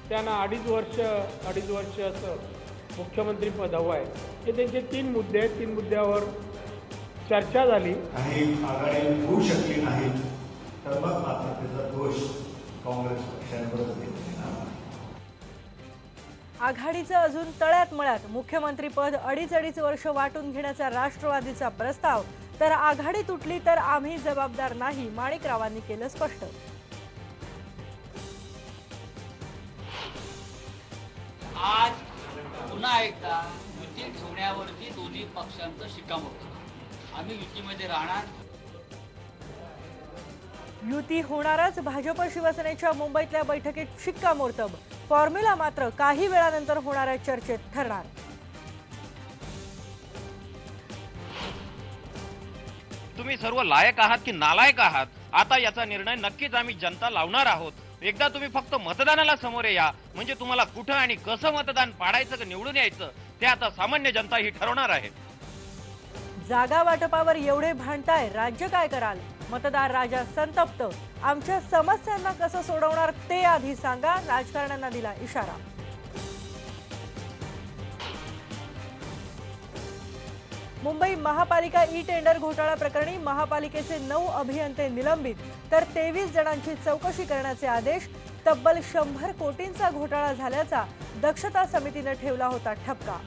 त्यांना अडीच वर्ष असं मुख्यमंत्री पद हवं आहे. हे त्यांचे 3 मुद्दे आहेत. 3 मुद्द्यावर चर्चा झाली आणि आघाडी होऊ शकली नाही तर मग मात्र त्याचा दोष काँग्रेस पक्षांवरच घेतला. आघाडीचं अजून तळ्यात मळ्यात मुख्यमंत्रीपद अडीच वर्ष वाटून घेण्याचा राष्ट्रवादीचा प्रस्ताव, तर आघाडी तुटली तर आम्ही जबाबदार नाही, माणिकरावांनी केलं स्पष्ट. आज पुन्हा एकदा युती ठेवण्यावरती दोन्ही पक्षांचं शिक्कामोर्तब. आम्ही युतीमध्ये राहणार. युती होणारच. भाजप शिवसेनेच्या मुंबईतल्या बैठकीत शिक्कामोर्तब. फॉर्म्युला मात्र काही वेळानंतर होणाऱ्या चर्चेत ठरणार. तुम्ही सर्व लायक आहात की नालायक आहात, आता याचा निर्णय नक्कीच आम्ही जनता लावणार आहोत. एकदा तुम्ही फक्त मतदानाला समोर या, म्हणजे तुम्हाला कुठं आणि कसं मतदान पाडायचं का निवडून यायचं ते आता सामान्य जनता ही ठरवणार आहे. जागा वाटपावर एवढे भांडताय, राज्य काय कराल? मतदार राजा संतप्त. आमच्या समस्यांना कसं सोडवणार ते आधी सांगा, राजकारण्यांना दिला इशारा. मुंबई महापालिका ई टेंडर घोटाळा प्रकरणी महापालिकेचे 9 अभियंते निलंबित, तर 23 जणांची चौकशी करण्याचे आदेश. तब्बल 100 कोटींचा घोटाळा झाल्याचा दक्षता समितीने ठेवला होता ठपका.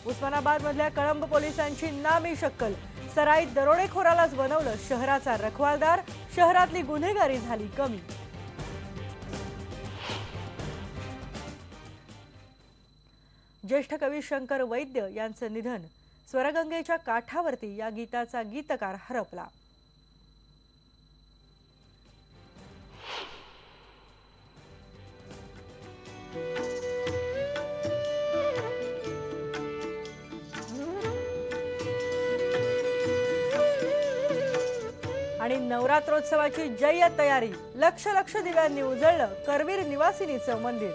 उस्मानाबाद मधल्या कळंब पोलिसांची नामी शक्कल. सराईत दरोडेखोरालाच बनवलं शहराचा रखवालदार. शहरातली गुन्हेगारी झाली कमी. ज्येष्ठ कवी शंकर वैद्य यांचं निधन. स्वरगंगेच्या काठावरती या गीताचा गीतकार हरपला. आणि नवरात्रोत्सवाची जय्यत तयारी. लक्ष दिव्यांनी उजळलं करवीर निवासिनीचं मंदिर.